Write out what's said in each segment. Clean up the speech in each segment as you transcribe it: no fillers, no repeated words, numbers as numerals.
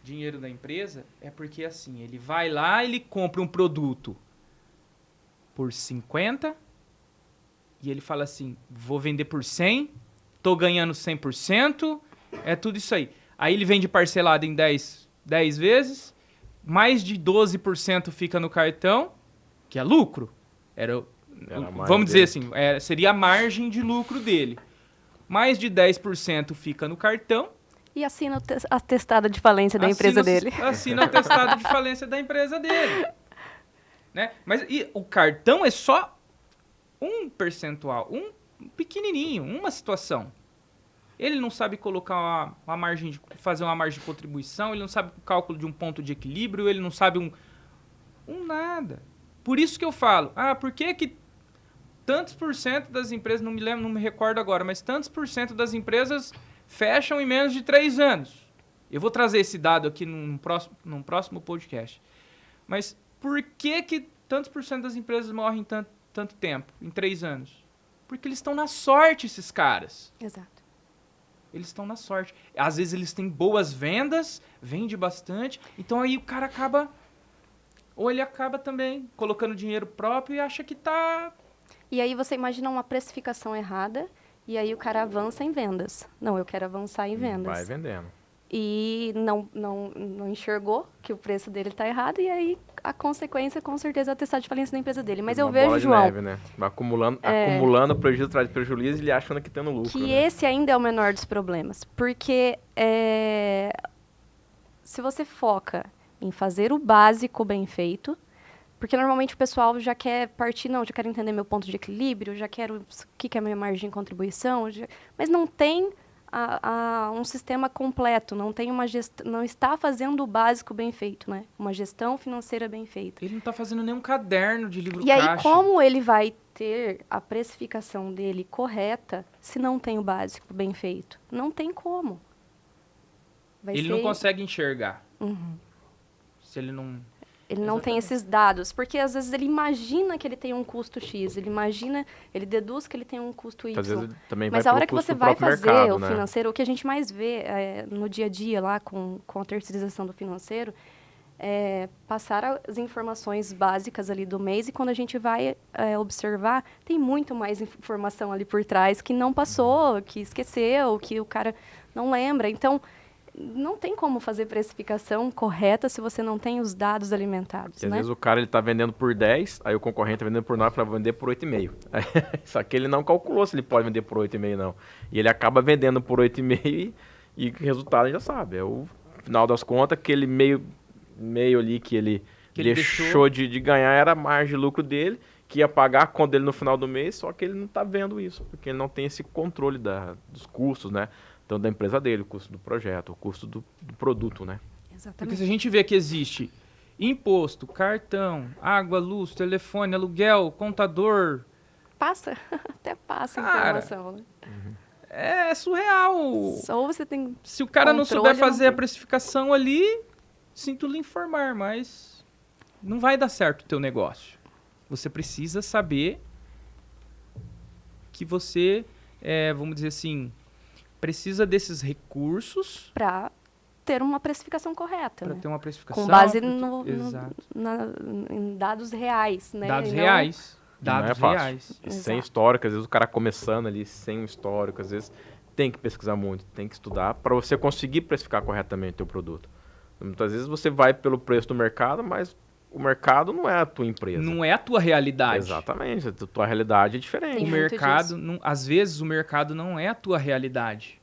dinheiro da empresa, é porque assim, ele vai lá, ele compra um produto por 50 e ele fala assim, vou vender por 100, tô ganhando 100%, é tudo isso aí. Aí ele vende parcelado em 10 vezes, mais de 12% fica no cartão, que é lucro. Vamos dizer assim, seria a margem de lucro dele. Mais de 10% fica no cartão. E assina o atestado de falência da empresa dele. Assina o atestado de falência da empresa dele. Né? Mas o cartão é só um percentual, um pequenininho, uma situação. Ele não sabe colocar uma margem fazer uma margem de contribuição, ele não sabe o cálculo de um ponto de equilíbrio, ele não sabe um nada. Por isso que eu falo, por que tantos por cento das empresas, não me recordo agora, mas tantos por cento das empresas fecham em menos de 3 anos. Eu vou trazer esse dado aqui num próximo podcast. Mas por que tantos por cento das empresas morrem em tanto tempo, em 3 anos? Porque eles estão na sorte, esses caras. Exato. Eles estão na sorte. Às vezes eles têm boas vendas, vende bastante, então aí o cara acaba... Ou ele acaba também colocando dinheiro próprio e acha que tá... E aí você imagina uma precificação errada e aí o cara avança em vendas. Não, eu quero avançar em vendas. Vai vendendo. E não enxergou que o preço dele está errado e aí a consequência, com certeza, é o atestado de falência da empresa dele. Mas eu vejo, bola de João... neve, né? Vai acumulando prejuízo atrás de prejuízo e ele achando que tem no lucro. Que né? esse ainda é o menor dos problemas. Porque se você foca em fazer o básico bem feito, porque normalmente o pessoal já quer partir, já quero entender meu ponto de equilíbrio, já quero o que é a minha margem de contribuição, mas não tem um sistema completo, não está fazendo o básico bem feito, né? Uma gestão financeira bem feita. Ele não está fazendo nenhum caderno de livro caixa. E aí, como ele vai ter a precificação dele correta se não tem o básico bem feito? Não tem como. Ele não consegue enxergar. Uhum. Se ele não... Ele não tem esses dados, porque às vezes ele imagina que ele tem um custo X, ele deduz que ele tem um custo Y. Às vezes ele também mas vai a hora que você vai fazer mercado, o financeiro, o que a gente mais vê no dia a dia lá com a terceirização do financeiro, é passar as informações básicas ali do mês e quando a gente vai observar, tem muito mais informação ali por trás que não passou, que esqueceu, que o cara não lembra. Então, não tem como fazer precificação correta se você não tem os dados alimentados, né? Às vezes o cara ele tá vendendo por 10, aí o concorrente tá vendendo por 9 para vender por 8,5. Só que ele não calculou se ele pode vender por 8,5 não. E ele acaba vendendo por 8,5 e o resultado ele já sabe. É o final das contas, aquele meio ali que ele deixou de ganhar era a margem de lucro dele, que ia pagar a conta dele no final do mês, só que ele não tá vendo isso, porque ele não tem esse controle dos custos, né? Então, da empresa dele, o custo do projeto, o custo do produto, né? Exatamente. Porque se a gente vê que existe imposto, cartão, água, luz, telefone, aluguel, contador... Até passa a informação, né? É surreal. Só você tem se o cara não souber fazer a precificação ali, sinto lhe informar, mas não vai dar certo o teu negócio. Você precisa saber que você, vamos dizer assim... precisa desses recursos para ter uma precificação correta. Para ter uma precificação. Com base em dados reais, né? Dados reais. Dados reais. E sem histórico, às vezes o cara começando ali sem histórico, às vezes tem que pesquisar muito, tem que estudar para você conseguir precificar corretamente o teu produto. Muitas vezes você vai pelo preço do mercado, mas o mercado não é a tua empresa. Não é a tua realidade. Exatamente, a tua realidade é diferente. O mercado, às vezes o mercado não é a tua realidade.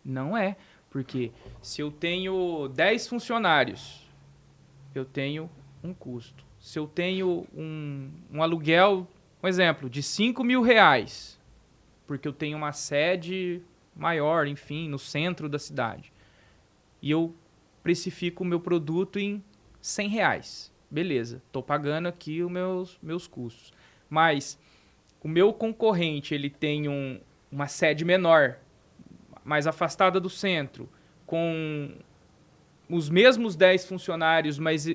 Não é. Porque se eu tenho 10 funcionários, eu tenho um custo. Se eu tenho um aluguel, um exemplo, de R$5.000, porque eu tenho uma sede maior, enfim, no centro da cidade, e eu precifico o meu produto em R$100. Beleza, estou pagando aqui os meus custos. Mas o meu concorrente ele tem uma sede menor, mais afastada do centro, com os mesmos 10 funcionários, mas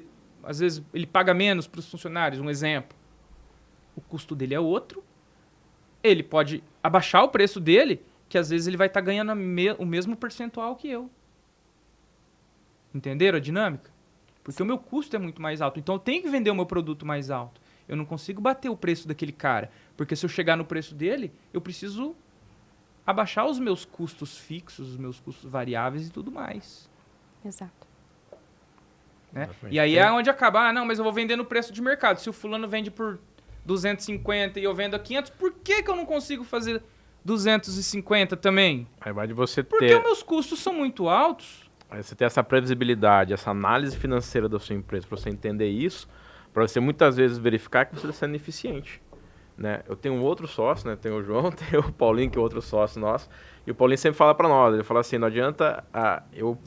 às vezes ele paga menos para os funcionários, um exemplo. O custo dele é outro. Ele pode abaixar o preço dele, que às vezes ele vai estar ganhando o mesmo percentual que eu. Entenderam a dinâmica? Porque o meu custo é muito mais alto. Então eu tenho que vender o meu produto mais alto. Eu não consigo bater o preço daquele cara. Porque se eu chegar no preço dele, eu preciso abaixar os meus custos fixos, os meus custos variáveis e tudo mais. Exato. Né? Exatamente. E aí é onde acaba, não, mas eu vou vender no preço de mercado. Se o fulano vende por 250 e eu vendo a 500, por que eu não consigo fazer 250 também? Aí vai de você Porque ter... os meus custos são muito altos. Aí você ter essa previsibilidade, essa análise financeira da sua empresa, para você entender isso, para você muitas vezes verificar que você está sendo eficiente. Né? Eu tenho um outro sócio, né? Tem o João, tem o Paulinho, que é outro sócio nosso, e o Paulinho sempre fala para nós, ele fala assim, não adianta eu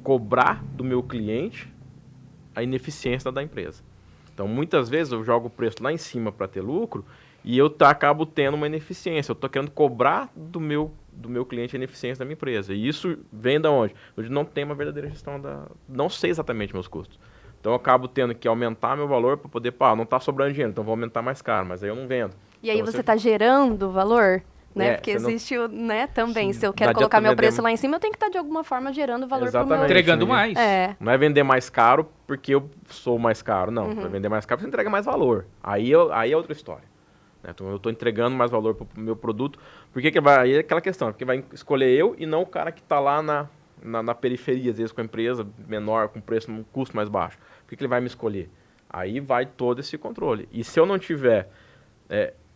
cobrar do meu cliente a ineficiência da empresa. Então, muitas vezes eu jogo o preço lá em cima para ter lucro e eu acabo tendo uma ineficiência. Eu estou querendo cobrar do meu cliente a ineficiência da minha empresa. E isso vem da onde? Eu não tenho uma verdadeira gestão não sei exatamente meus custos. Então, eu acabo tendo que aumentar meu valor para poder, não está sobrando dinheiro, então vou aumentar mais caro, mas aí eu não vendo. E aí Então, você está gerando valor, né? Porque você não- existe o, né, também, Sim. se eu Não quero adianta colocar meu vender preço lá em cima, eu tenho que estar de alguma forma gerando valor para o meu... Exatamente. Entregando né? mais. É, Não é vender mais caro porque eu sou mais caro, não. Vai vender mais caro porque você entrega mais valor. Aí é outra história. Né? Então eu estou entregando mais valor para o meu produto. Aí é aquela questão, porque vai escolher eu e não o cara que está lá na periferia, às vezes com a empresa menor, com preço, um custo mais baixo. Por que ele vai me escolher? Aí vai todo esse controle. E se eu não tiver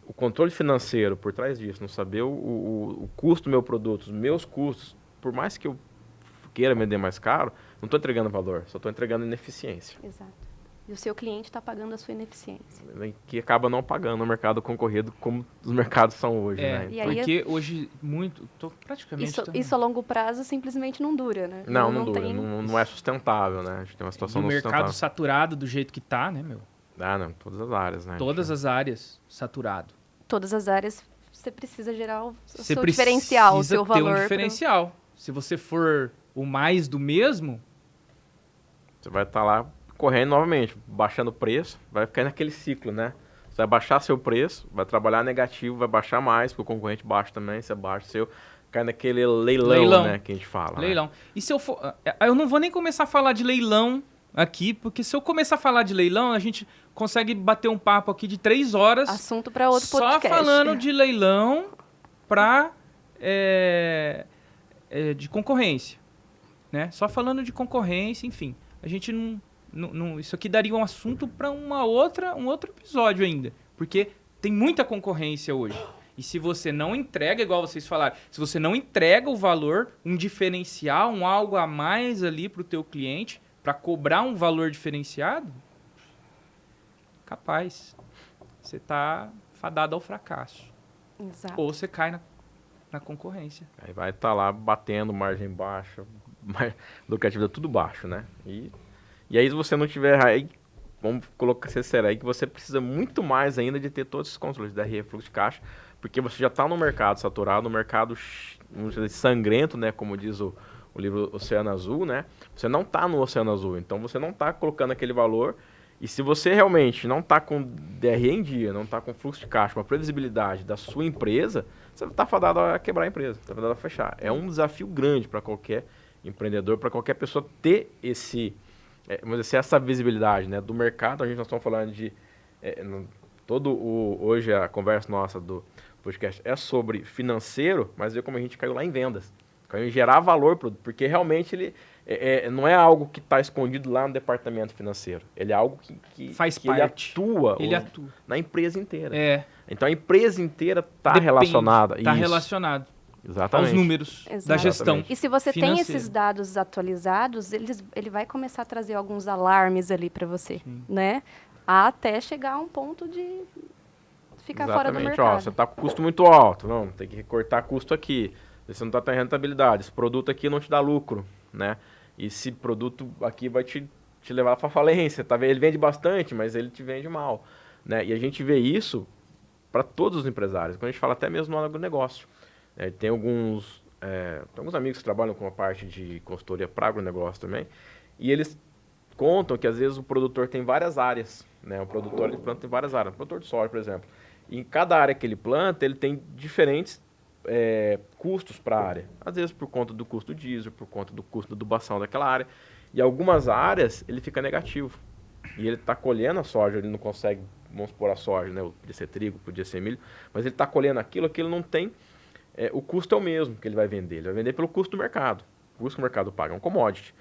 o controle financeiro por trás disso, não saber o custo do meu produto, os meus custos, por mais que eu queira vender mais caro, não estou entregando valor, só estou entregando ineficiência. exato. E o seu cliente está pagando a sua ineficiência. Que acaba não pagando no mercado concorrido como os mercados são hoje, né? E aí Porque hoje praticamente... Isso a longo prazo simplesmente não dura, né? Não dura, tem... não é sustentável, né? A gente tem uma E situação o não mercado sustentável. saturado do jeito que tá, né, meu? Não, todas as áreas, né? Todas as áreas saturado. Todas as áreas, você precisa gerar o Você seu diferencial, o precisa seu ter valor. um diferencial. Se você for o mais do mesmo, Você vai estar lá correndo novamente, baixando o preço, vai ficar naquele ciclo, né? Você vai baixar seu preço, vai trabalhar negativo, vai baixar mais, porque o concorrente baixa também, você baixa o seu, cai naquele leilão, né, que a gente fala. leilão. Né? E se eu for... Eu não vou nem começar a falar de leilão aqui, porque se eu começar a falar de leilão, a gente consegue bater um papo aqui de 3 horas. Assunto para outro só podcast. falando de leilão para de concorrência, né? Só falando de concorrência, enfim. A gente não isso aqui daria um assunto para um outro episódio ainda, porque tem muita concorrência hoje. E se você não entrega, igual vocês falaram, se você não entrega o valor, um diferencial, um algo a mais ali para o teu cliente, para cobrar um valor diferenciado, capaz, você está fadado ao fracasso. Exato. Ou você cai na concorrência. Aí vai estar lá batendo margem baixa, lucratividade tudo baixo, né? E aí se você não tiver aí, vamos colocar ser aí que você precisa muito mais ainda de ter todos esses controles da DRE, fluxo de caixa, porque você já está no mercado saturado, no mercado vamos dizer, sangrento, né? Como diz o livro Oceano Azul, né? Você não está no Oceano Azul, então você não está colocando aquele valor. E se você realmente não está com DRE em dia, não está com fluxo de caixa, uma previsibilidade da sua empresa, você está fadado a quebrar a empresa, está fadado a fechar. É um desafio grande para qualquer empreendedor, para qualquer pessoa ter vamos dizer, essa visibilidade, né, do mercado. Nós estamos falando de... hoje a conversa nossa do podcast é sobre financeiro, mas ver como a gente caiu lá em vendas. Caiu em gerar valor, porque realmente ele não é algo que está escondido lá no departamento financeiro. Ele é algo que faz que parte. Ele atua, Atua. na empresa inteira. É. Então a empresa inteira está Depende, relacionada. Está Isso. relacionado Exatamente. aos números da Exato. gestão. Exatamente. E se você tem financeira. esses dados atualizados, ele vai começar a trazer alguns alarmes ali para você, Sim. né? Até chegar a um ponto de ficar fora do Exatamente. Ó, mercado. você está com custo muito alto. Não, tem que recortar custo aqui. Você não está tendo rentabilidade. Esse produto aqui não te dá lucro, né? E esse produto aqui vai te levar para falência. Tá? Ele vende bastante, mas ele te vende mal, né? E a gente vê isso para todos os empresários. Quando a gente fala até mesmo no agronegócio. Tem alguns amigos que trabalham com a parte de consultoria para agronegócio também. E eles contam que às vezes o produtor tem várias áreas, né? O produtor ele planta em várias áreas. O produtor de soja, por exemplo. E em cada área que ele planta, ele tem diferentes custos para a área. Às vezes por conta do custo do diesel, por conta do custo da adubação daquela área. E algumas áreas ele fica negativo. E ele está colhendo a soja, ele não consegue, vamos supor, a soja, né? Podia ser trigo, podia ser milho, mas ele está colhendo aquilo que ele não tem, o custo é o mesmo que ele vai vender. Ele vai vender pelo custo do mercado. O custo que o mercado paga é um commodity.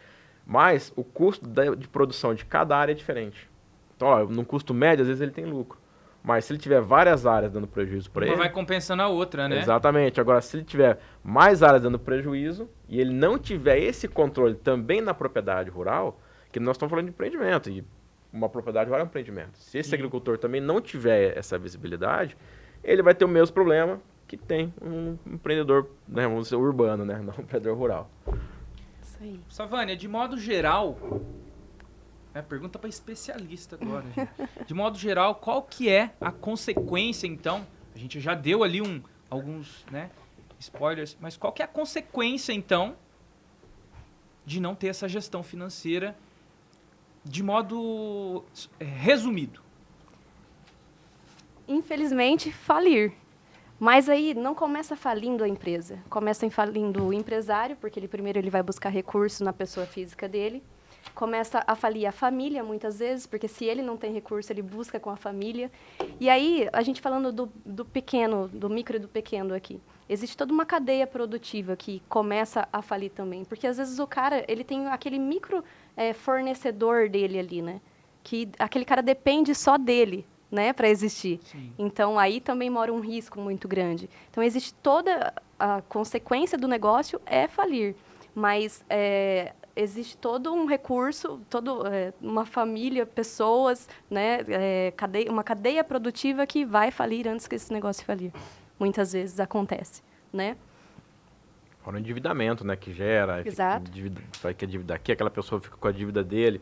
Mas o custo de produção de cada área é diferente. Então, ó, no custo médio, às vezes ele tem lucro. Mas se ele tiver várias áreas dando prejuízo para ele... Uma vai compensando a outra, né? Exatamente. Agora, se ele tiver mais áreas dando prejuízo e ele não tiver esse controle também na propriedade rural, que nós estamos falando de empreendimento, e uma propriedade rural é um empreendimento. Se esse agricultor também não tiver essa visibilidade, ele vai ter o mesmo problema que tem um empreendedor, né, vamos dizer, urbano, né, não um empreendedor rural. Isso aí. Savânia, de modo geral... pergunta para especialista agora, gente. De modo geral, qual que é a consequência, então? A gente já deu ali alguns, né, spoilers, mas qual que é a consequência, então, de não ter essa gestão financeira de modo resumido? Infelizmente, falir. Mas aí não começa falindo a empresa. Começa falindo o empresário, porque primeiro ele vai buscar recurso na pessoa física dele. Começa a falir a família, muitas vezes, porque se ele não tem recurso, ele busca com a família. E aí, a gente falando do pequeno, do micro e do pequeno aqui, existe toda uma cadeia produtiva que começa a falir também. Porque, às vezes, o cara, ele tem aquele micro fornecedor dele ali, né? Que aquele cara depende só dele, né, para existir. Sim. Então, aí também mora um risco muito grande. Então, existe toda a consequência do negócio é falir. Mas... existe todo um recurso, uma família, pessoas, né, uma cadeia produtiva que vai falir antes que esse negócio falir. Muitas vezes acontece, né? Fora o endividamento, né, que gera. Exato. Vai que a dívida aqui, aquela pessoa fica com a dívida dele.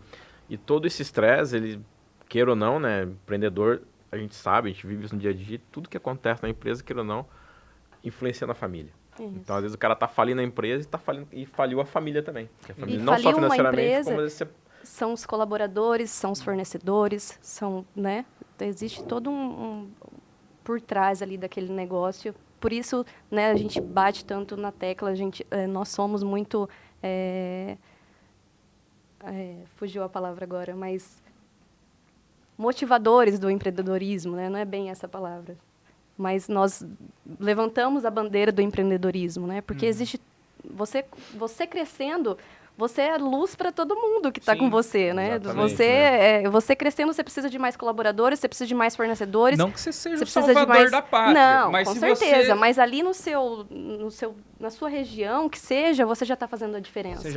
E todo esse estresse, ele, queira ou não, né, empreendedor, a gente sabe, a gente vive isso no dia a dia, tudo que acontece na empresa, queira ou não, influencia na família. Isso. Então, às vezes, o cara tá falindo a empresa e faliu a família também. A família E não só faliu uma financeiramente, empresa, como às vezes você... são os colaboradores, são os fornecedores, né? Existe todo por trás ali daquele negócio. Por isso, né, a gente bate tanto na tecla, nós somos muito... fugiu a palavra agora, mas... motivadores do empreendedorismo, né? Não é bem essa palavra. Mas nós levantamos a bandeira do empreendedorismo, né? Porque existe... Você crescendo, você é luz para todo mundo que está com você, né? Você crescendo, você precisa de mais colaboradores, você precisa de mais fornecedores. Não que você seja o precisa salvador da pátria. Não, mas com se certeza. Você... Mas ali na sua região, que seja, você já está fazendo a diferença. Você já